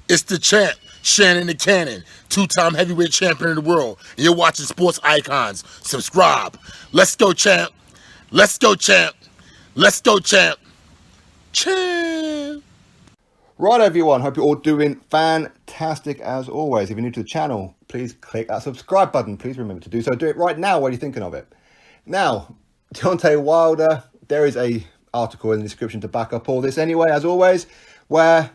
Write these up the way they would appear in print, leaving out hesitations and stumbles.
It's the champ, Shannon the Cannon, two-time heavyweight champion of the world. And you're watching Sports Icons. Subscribe. Let's go, champ. Let's go, champ. Let's go, champ. Champ. Right, everyone. Hope you're all doing fantastic as always. If you're new to the channel, please click that subscribe button. Please remember to do so. Do it right now while you're thinking of it. Now, Deontay Wilder, there is a article in the description to back up all this anyway, as always, where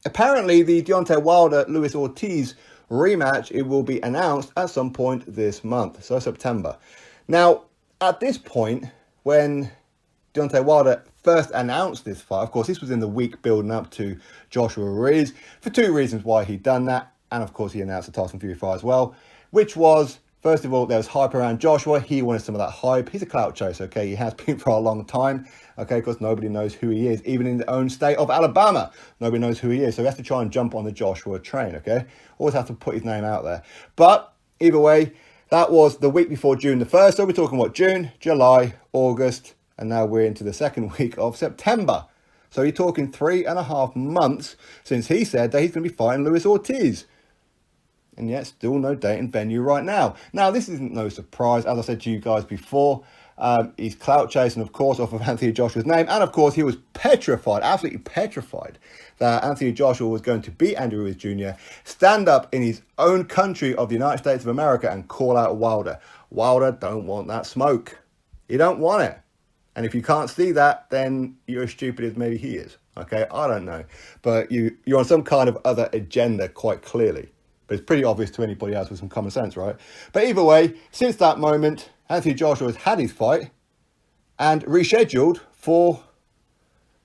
apparently the Deontay Wilder Luis Ortiz rematch, it will be announced at some point this month, so September. Now, at this point, when Deontay Wilder first announced this fight, of course, this was in the week building up to Joshua Ruiz, for two reasons why he'd done that, and of course he announced the Tyson Fury fight as well, which was, first of all, there was hype around Joshua. He wanted some of that hype. He's a clout chaser, okay? He has been for a long time, okay? Because nobody knows who he is. Even in the own state of Alabama, nobody knows who he is. So he has to try and jump on the Joshua train, okay? Always have to put his name out there. But either way, that was the week before June the 1st. So we're talking, what, June, July, August, and now we're into the second week of September. So you're talking 3.5 months since he said that he's going to be fighting Luis Ortiz. And yet, still no date and venue right now. Now, this isn't no surprise. As I said to you guys before, he's clout chasing, of course, off of Anthony Joshua's name. And, of course, he was petrified, absolutely petrified, that Anthony Joshua was going to beat Andy Ruiz Jr., stand up in his own country of the United States of America and call out Wilder. Wilder don't want that smoke. You don't want it. And if you can't see that, then you're as stupid as maybe he is. Okay, I don't know. But you're on some kind of other agenda quite clearly. But it's pretty obvious to anybody else with some common sense, right? But either way, since that moment, Anthony Joshua has had his fight and rescheduled for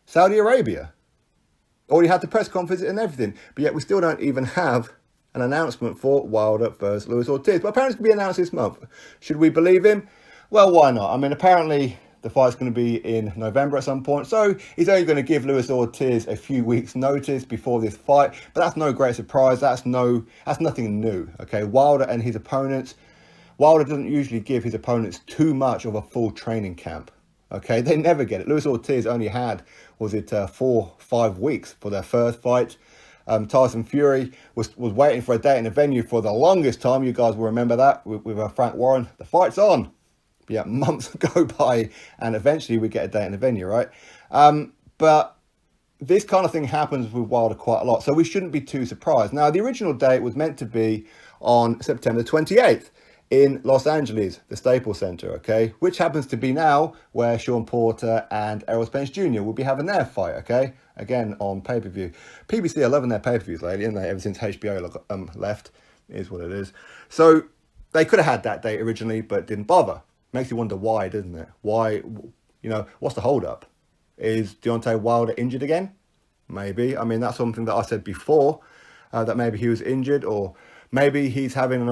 Saudi Arabia. Already had the press conference and everything. But yet we still don't even have an announcement for Wilder versus Luis Ortiz. But apparently it's going to be announced this month. Should we believe him? Well, why not? I mean, apparently the fight's going to be in November at some point. So he's only going to give Luis Ortiz a few weeks notice before this fight. But that's no great surprise. That's nothing new. Okay, Wilder and his opponents. Wilder doesn't usually give his opponents too much of a full training camp. Okay, they never get it. Luis Ortiz only had, 4-5 weeks for their first fight. Tyson Fury was waiting for a date in a venue for the longest time. You guys will remember that with Frank Warren. The fight's on. Yeah, months go by and eventually we get a date in the venue, right? But this kind of thing happens with Wilder quite a lot, so we shouldn't be too surprised. Now, the original date was meant to be on September 28th in Los Angeles, the Staples Center, okay? Which happens to be now where Sean Porter and Errol Spence Jr. will be having their fight, okay? Again, on pay-per-view. PBC are loving their pay-per-views lately, aren't they? Ever since HBO left, it is what it is. So they could have had that date originally, but didn't bother. Makes you wonder why, doesn't it? Why, what's the hold-up? Is Deontay Wilder injured again? Maybe. I mean, that's something that I said before, that maybe he was injured, or maybe he's having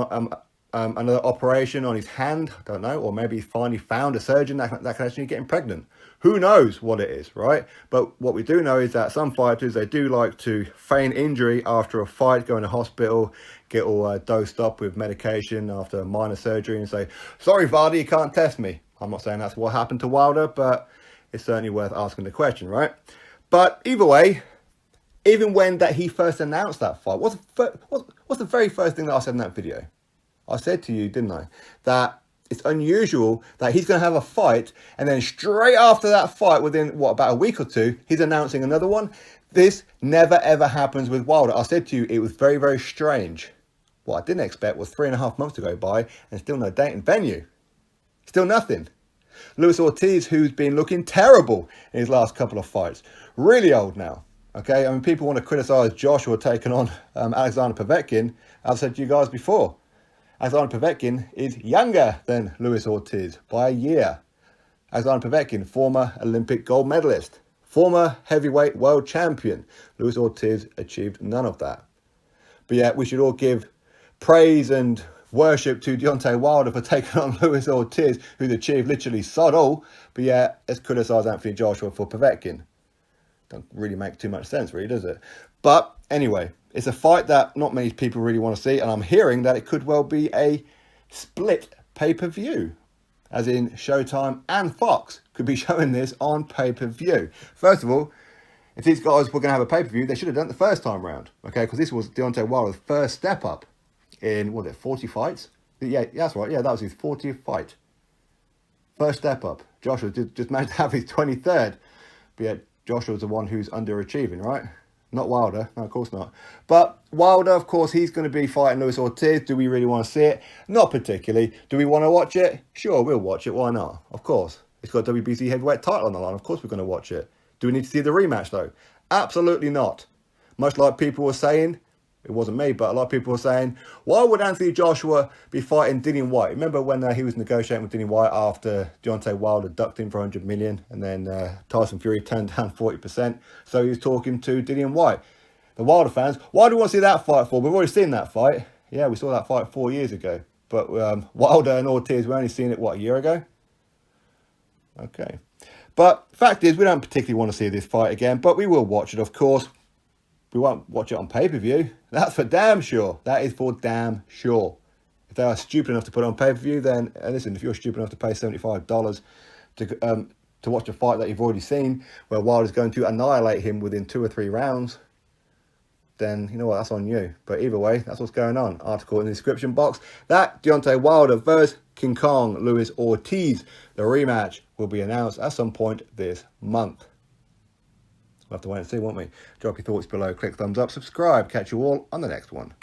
another operation on his hand, I don't know, or maybe he's finally found a surgeon that can actually get him pregnant. Who knows what it is, right? But what we do know is that some fighters, they do like to feign injury after a fight, go in a hospital, get all dosed up with medication after a minor surgery and say, sorry, Vardy, you can't test me. I'm not saying that's what happened to Wilder, but it's certainly worth asking the question, right? But either way, even when he first announced that fight, what's the very first thing that I said in that video? I said to you, didn't I, that it's unusual that he's going to have a fight and then straight after that fight, within, about a week or two, he's announcing another one. This never, ever happens with Wilder. I said to you, it was very, very strange. What I didn't expect was 3.5 months to go by and still no date and venue. Still nothing. Luis Ortiz, who's been looking terrible in his last couple of fights. Really old now. Okay, I mean, people want to criticize Joshua taking on Alexander Povetkin. I've said to you guys before, Alexander Povetkin is younger than Luis Ortiz by a year. Alexander Povetkin, former Olympic gold medalist, former heavyweight world champion. Luis Ortiz achieved none of that. But yet we should all give praise and worship to Deontay Wilder for taking on Luis Ortiz, who's achieved literally sod all. But yet let's criticize Anthony Joshua for Povetkin. Don't really make too much sense, really, does it? But anyway, it's a fight that not many people really want to see, and I'm hearing that it could well be a split pay-per-view, as in Showtime and Fox could be showing this on pay-per-view. First of all, if these guys were going to have a pay-per-view, they should have done it the first time round, okay? Because this was Deontay Wilder's first step up in, what was it, 40 fights? Yeah, that's right. Yeah, that was his 40th fight. First step up. Joshua just managed to have his 23rd. But yet, Joshua's the one who's underachieving, right? Not Wilder. No, of course not. But Wilder, of course, he's going to be fighting Luis Ortiz. Do we really want to see it? Not particularly. Do we want to watch it? Sure, we'll watch it. Why not? Of course. It's got a WBC heavyweight title on the line. Of course we're going to watch it. Do we need to see the rematch, though? Absolutely not. Much like people were saying, it wasn't me, but a lot of people were saying, why would Anthony Joshua be fighting Dillian Whyte? Remember when he was negotiating with Dillian Whyte after Deontay Wilder ducked him for $100 million, and then Tyson Fury turned down 40%? So he was talking to Dillian Whyte. The Wilder fans, why do we want to see that fight for? We've already seen that fight. Yeah, we saw that fight 4 years ago. But Wilder and Ortiz, we only seen it, what, a year ago? Okay. But fact is, we don't particularly want to see this fight again, but we will watch it, of course. We won't watch it on pay-per-view. That's for damn sure. That is for damn sure. If they are stupid enough to put it on pay-per-view, then listen, if you're stupid enough to pay $75 to watch a fight that you've already seen, where Wilder's going to annihilate him within 2 or 3 rounds, then you know what, that's on you. But either way, that's what's going on. Article in the description box. That Deontay Wilder versus King Kong Luis Ortiz, the rematch, will be announced at some point this month. We'll have to wait and see, won't we? Drop your thoughts below, click thumbs up, subscribe. Catch you all on the next one.